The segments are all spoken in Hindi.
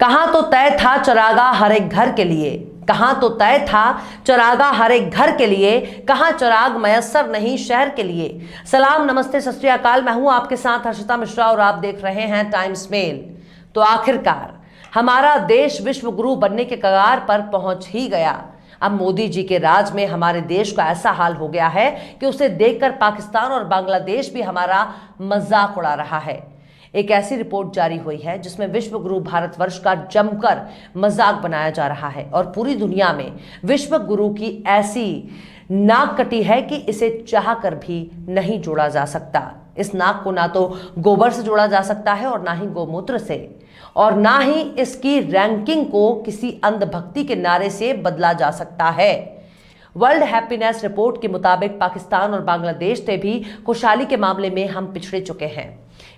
कहां तो तय था चरागा हर एक घर के लिए, कहां तो तय था चरागा हर एक घर के लिए, कहां चराग मयस्सर नहीं शहर के लिए। सलाम, नमस्ते, सत श्री अकाल। मैं हूं आपके साथ हर्षिता मिश्रा और आप देख रहे हैं टाइम्स मेल। तो आखिरकार हमारा देश विश्व गुरु बनने के कगार पर पहुंच ही गया। अब मोदी जी के राज में हमारे देश का ऐसा हाल हो गया है कि उसे देखकर पाकिस्तान और बांग्लादेश भी हमारा मजाक उड़ा रहा है। एक ऐसी रिपोर्ट जारी हुई है जिसमें विश्व गुरु भारतवर्ष का जमकर मजाक बनाया जा रहा है और पूरी दुनिया में विश्व गुरु की ऐसी नाक कटी है कि इसे चाह कर भी नहीं जोड़ा जा सकता। इस नाक को ना तो गोबर से जोड़ा जा सकता है और ना ही गोमूत्र से, और ना ही इसकी रैंकिंग को किसी अंधभक्ति के नारे से बदला जा सकता है। वर्ल्ड हैप्पीनेस रिपोर्ट के मुताबिक पाकिस्तान और बांग्लादेश से भी खुशहाली के मामले में हम पिछड़े चुके हैं।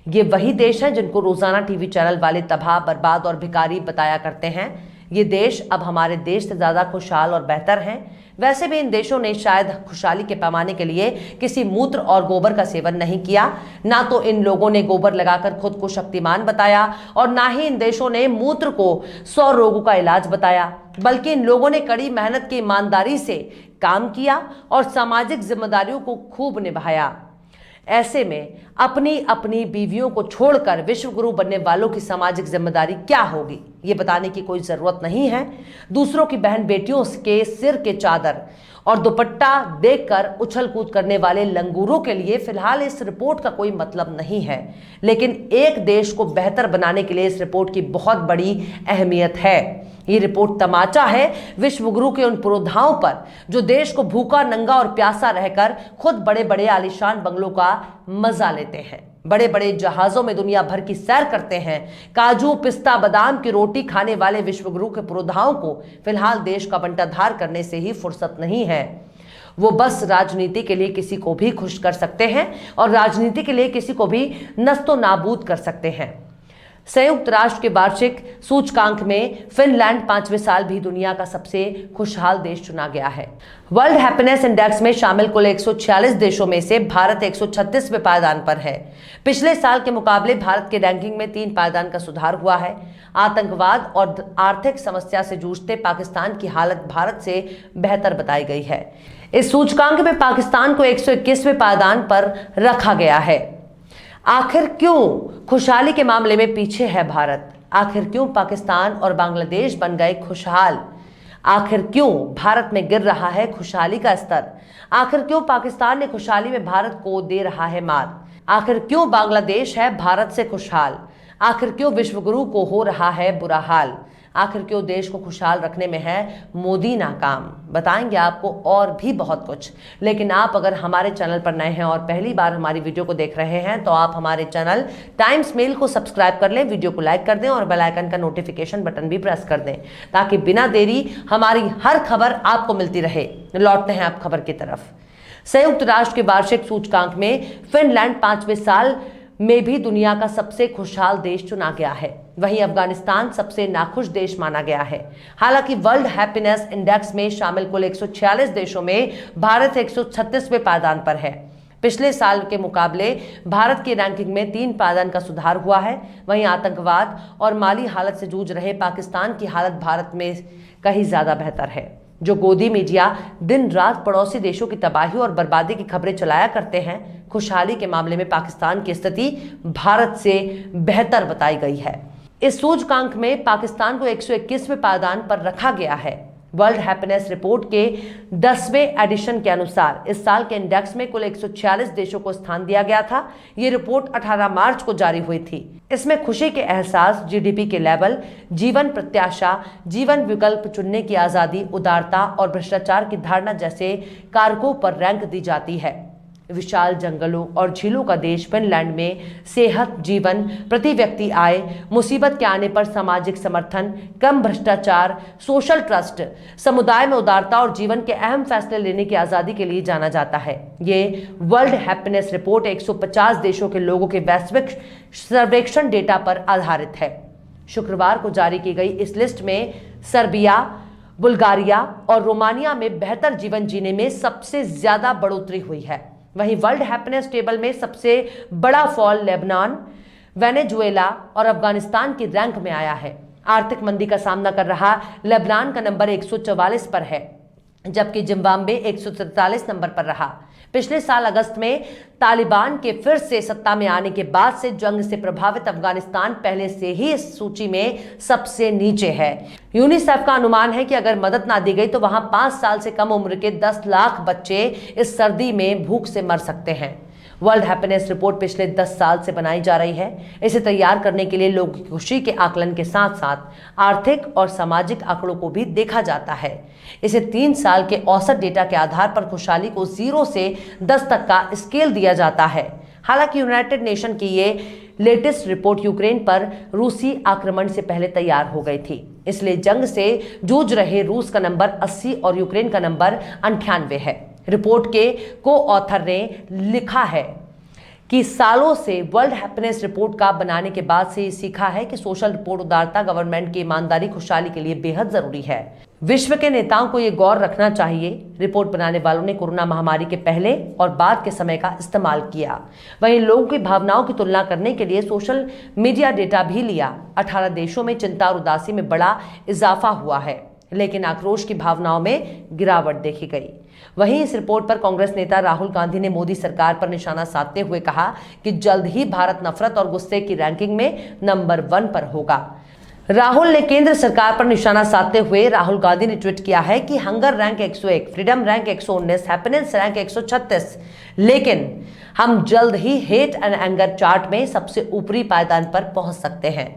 ये वही देश हैं जिनको रोजाना टीवी चैनल वाले तबाह, बर्बाद और भिखारी बताया करते हैं। ये देश अब हमारे देश से ज्यादा खुशहाल और बेहतर हैं। वैसे भी इन देशों ने शायद खुशहाली के पैमाने के लिए किसी मूत्र और गोबर का सेवन नहीं किया। ना तो इन लोगों ने गोबर लगाकर खुद को शक्तिमान बताया और ना ही इन देशों ने मूत्र को 100 रोगों का इलाज बताया, बल्कि इन लोगों ने कड़ी मेहनत की ईमानदारी से काम किया और सामाजिक जिम्मेदारियों को खूब निभाया। ऐसे में अपनी अपनी बीवियों को छोड़कर विश्व गुरु बनने वालों की सामाजिक जिम्मेदारी क्या होगी, ये बताने की कोई जरूरत नहीं है। दूसरों की बहन बेटियों के सिर के चादर और दुपट्टा देखकर उछल कूद करने वाले लंगूरों के लिए फिलहाल इस रिपोर्ट का कोई मतलब नहीं है, लेकिन एक देश को बेहतर बनाने के लिए इस रिपोर्ट की बहुत बड़ी अहमियत है। ये रिपोर्ट तमाचा है विश्व गुरु के उन पुरोधाओं पर जो देश को भूखा, नंगा और प्यासा रहकर खुद बड़े बड़े आलीशान बंगलों का मजा लेते हैं, बड़े बड़े जहाजों में दुनिया भर की सैर करते हैं। काजू, पिस्ता, बादाम की रोटी खाने वाले विश्व गुरु के पुरोधाओं को फिलहाल देश का बंटाधार करने से ही फुर्सत नहीं है। वो बस राजनीति के लिए किसी को भी खुश कर सकते हैं और राजनीति के लिए किसी को भी नस्तो नाबूद कर सकते हैं। संयुक्त राष्ट्र के वार्षिक सूचकांक में फिनलैंड 5वें साल भी दुनिया का सबसे खुशहाल देश चुना गया है। वर्ल्ड हैप्पीनेस इंडेक्स में शामिल कुल 146 देशों में से भारत 136वें पायदान पर है। पिछले साल के मुकाबले भारत के रैंकिंग में 3 पायदान का सुधार हुआ है। आतंकवाद और आर्थिक समस्या से जूझते पाकिस्तान की हालत भारत से बेहतर बताई गई है। इस सूचकांक में पाकिस्तान को 121वें पायदान पर रखा गया है। आखिर क्यों खुशहाली के मामले में पीछे है भारत? आखिर क्यों पाकिस्तान और बांग्लादेश बन गए खुशहाल? आखिर क्यों भारत में गिर रहा है खुशहाली का स्तर? आखिर क्यों पाकिस्तान ने खुशहाली में भारत को दे रहा है मात? आखिर क्यों बांग्लादेश है भारत से खुशहाल? आखिर क्यों विश्व गुरु को हो रहा है बुरा हाल? आखिर क्यों देश को खुशहाल रखने में है मोदी नाकाम? बताएंगे आपको और भी बहुत कुछ। लेकिन आप अगर हमारे चैनल पर नए हैं और पहली बार हमारी वीडियो को देख रहे हैं तो आप हमारे चैनल टाइम्स मेल को सब्सक्राइब कर लें, वीडियो को लाइक कर दें और बेल आइकन का नोटिफिकेशन बटन भी प्रेस कर दें ताकि बिना देरी हमारी हर खबर आपको मिलती रहे। लौटते हैं आप खबर की तरफ। संयुक्त राष्ट्र के वार्षिक सूचकांक में फिनलैंड 5वें साल में भी दुनिया का सबसे खुशहाल देश चुना गया है। वहीं अफगानिस्तान सबसे नाखुश देश माना गया है। हालांकि वर्ल्ड हैप्पीनेस इंडेक्स में शामिल कुल 146 देशों में भारत 136वें पायदान पर है। पिछले साल के मुकाबले भारत की रैंकिंग में 3 पायदान का सुधार हुआ है। वहीं आतंकवाद और माली हालत से जूझ रहे पाकिस्तान की हालत भारत में कहीं ज्यादा बेहतर है। जो गोदी मीडिया दिन रात पड़ोसी देशों की तबाही और बर्बादी की खबरें चलाया करते हैं, खुशहाली के मामले में पाकिस्तान की स्थिति भारत से बेहतर बताई गई है। इस सूचकांक में पाकिस्तान को 121वें पायदान पर रखा गया है। वर्ल्ड हैप्पीनेस रिपोर्ट के 10वें एडिशन के अनुसार इस साल के इंडेक्स में कुल 146 देशों को स्थान दिया गया था। ये रिपोर्ट 18 मार्च को जारी हुई थी। इसमें खुशी के एहसास, जीडीपी के लेवल, जीवन प्रत्याशा, जीवन विकल्प चुनने की आजादी, उदारता और भ्रष्टाचार की धारणा जैसे कारकों पर रैंक दी जाती है। विशाल जंगलों और झीलों का देश फिनलैंड में सेहत, जीवन, प्रति व्यक्ति आय, मुसीबत के आने पर सामाजिक समर्थन, कम भ्रष्टाचार, सोशल ट्रस्ट, समुदाय में उदारता और जीवन के अहम फैसले लेने की आजादी के लिए जाना जाता है। ये वर्ल्ड हैप्पीनेस रिपोर्ट 150 देशों के लोगों के वैश्विक सर्वेक्षण डेटा पर आधारित है। शुक्रवार को जारी की गई इस लिस्ट में सर्बिया, बुल्गारिया और रोमानिया में बेहतर जीवन जीने में सबसे ज्यादा बढ़ोतरी हुई है। वहीं वर्ल्ड हैप्पीनेस टेबल में सबसे बड़ा फॉल लेबनान, वेनेजुएला और अफगानिस्तान की रैंक में आया है। आर्थिक मंदी का सामना कर रहा लेबनान का नंबर 144 पर है, जबकि जिम्बाब्वे 143 नंबर पर रहा। पिछले साल अगस्त में तालिबान के फिर से सत्ता में आने के बाद से जंग से प्रभावित अफगानिस्तान पहले से ही इस सूची में सबसे नीचे है। यूनिसेफ का अनुमान है कि अगर मदद ना दी गई तो वहां 5 साल से कम उम्र के 10 लाख बच्चे इस सर्दी में भूख से मर सकते हैं। वर्ल्ड हैप्पीनेस रिपोर्ट पिछले 10 साल से बनाई जा रही है। इसे तैयार करने के लिए लोगों की खुशी के आकलन के साथ साथ आर्थिक और सामाजिक आंकड़ों को भी देखा जाता है। इसे 3 साल के औसत डेटा के आधार पर खुशहाली को 0 से 10 तक का स्केल दिया जाता है। हालांकि यूनाइटेड नेशन की ये लेटेस्ट रिपोर्ट यूक्रेन पर रूसी आक्रमण से पहले तैयार हो गई थी, इसलिए जंग से जूझ रहे रूस का नंबर 80 और यूक्रेन का नंबर 98 है। रिपोर्ट के को ऑथर ने लिखा है कि सालों से वर्ल्ड हैप्पीनेस रिपोर्ट का बनाने के बाद से ये सीखा है कि सोशल रिपोर्ट उदारता, गवर्नमेंट की ईमानदारी खुशहाली के लिए बेहद जरूरी है। विश्व के नेताओं को ये गौर रखना चाहिए। रिपोर्ट बनाने वालों ने कोरोना महामारी के पहले और बाद के समय का इस्तेमाल किया। वहीं लोगों की भावनाओं की तुलना करने के लिए सोशल मीडिया डेटा भी लिया। 18 देशों में चिंता और उदासी में बड़ा इजाफा हुआ है, लेकिन आक्रोश की भावनाओं में गिरावट देखी गई। वहीं इस रिपोर्ट पर कांग्रेस नेता राहुल गांधी ने मोदी सरकार पर निशाना साधते हुए कहा कि जल्द ही भारत नफरत और गुस्से की रैंकिंग में नंबर 1 पर होगा। राहुल ने केंद्र सरकार पर निशाना साधते हुए राहुल गांधी ने ट्वीट किया है कि hunger rank 101, freedom rank 119, happiness rank 136, लेकिन हम जल्द ही हेट एंड एंगर चार्ट में सबसे ऊपरी पायदान पर पहुंच सकते हैं।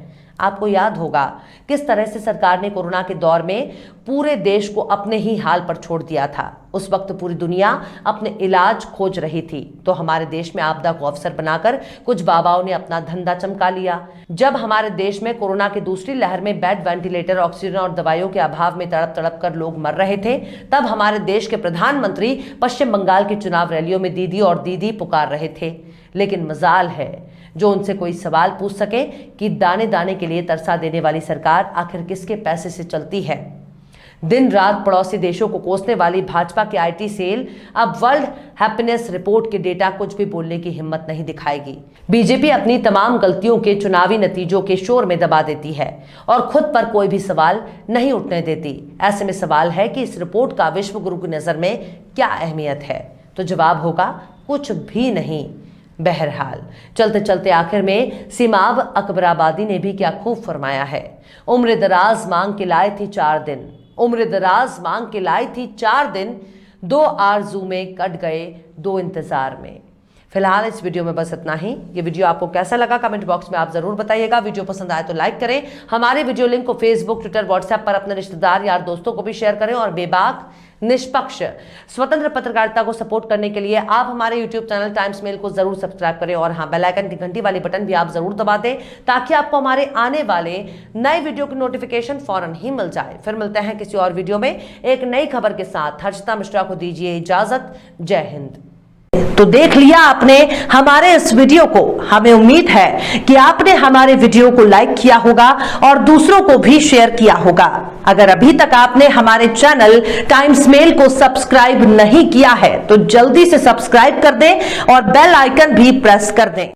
आपको याद होगा किस तरह से सरकार ने कोरोना के दौर में पूरे देश को अपने ही हाल पर छोड़ दिया था। उस वक्त पूरी दुनिया अपने इलाज खोज रही थी, तो हमारे देश में आपदा को अवसर बनाकर कुछ बाबाओं ने अपना धंधा चमका लिया। जब हमारे देश में कोरोना की दूसरी लहर में बेड, वेंटिलेटर, ऑक्सीजन और दवाइयों के अभाव में तड़प तड़प कर लोग मर रहे थे, तब हमारे देश के प्रधानमंत्री पश्चिम बंगाल की चुनाव रैलियों में दीदी और दीदी पुकार रहे थे। लेकिन मजाल है जो उनसे कोई सवाल पूछ सके कि दाने दाने के लिए तरसा देने वाली सरकार आखिर किसके पैसे से चलती है। दिन रात पड़ोसी देशों को कोसने वाली भाजपा की आईटी सेल अब वर्ल्ड हैप्पीनेस रिपोर्ट के डेटा कुछ भी बोलने की हिम्मत नहीं दिखाएगी। बीजेपी अपनी तमाम गलतियों के चुनावी नतीजों के शोर में दबा देती है और खुद पर कोई भी सवाल नहीं उठने देती। ऐसे में सवाल है कि इस रिपोर्ट का विश्व गुरु की नजर में क्या अहमियत है, तो जवाब होगा कुछ भी नहीं। बहरहाल चलते चलते आखिर में सिमाब अकबराबादी ने भी क्या खूब फरमाया है। उम्र दराज मांग के लाए थी 4 दिन, उम्र दराज मांग के लाई थी 4 दिन, 2 आरजू में कट गए 2 इंतजार में। फिलहाल इस वीडियो में बस इतना ही। ये वीडियो आपको कैसा लगा कमेंट बॉक्स में आप जरूर बताइएगा। वीडियो पसंद आए तो लाइक करें। हमारे वीडियो लिंक को फेसबुक, ट्विटर, व्हाट्सएप पर अपने रिश्तेदार, यार, दोस्तों को भी शेयर करें और बेबाक, निष्पक्ष, स्वतंत्र पत्रकारिता को सपोर्ट करने के लिए आप हमारे यूट्यूब चैनल टाइम्स मेल को जरूर सब्सक्राइब करें और हाँ, बेल आइकन की घंटी वाली बटन भी आप जरूर दबा दें ताकि आपको हमारे आने वाले नए वीडियो की नोटिफिकेशन फौरन ही मिल जाए। फिर मिलते हैं किसी और वीडियो में एक नई खबर के साथ। हर्षिता मिश्रा को दीजिए इजाजत। जय हिंद। तो देख लिया आपने हमारे इस वीडियो को। हमें उम्मीद है कि आपने हमारे वीडियो को लाइक किया होगा और दूसरों को भी शेयर किया होगा। अगर अभी तक आपने हमारे चैनल टाइम्स मेल को सब्सक्राइब नहीं किया है तो जल्दी से सब्सक्राइब कर दें और बेल आइकन भी प्रेस कर दें।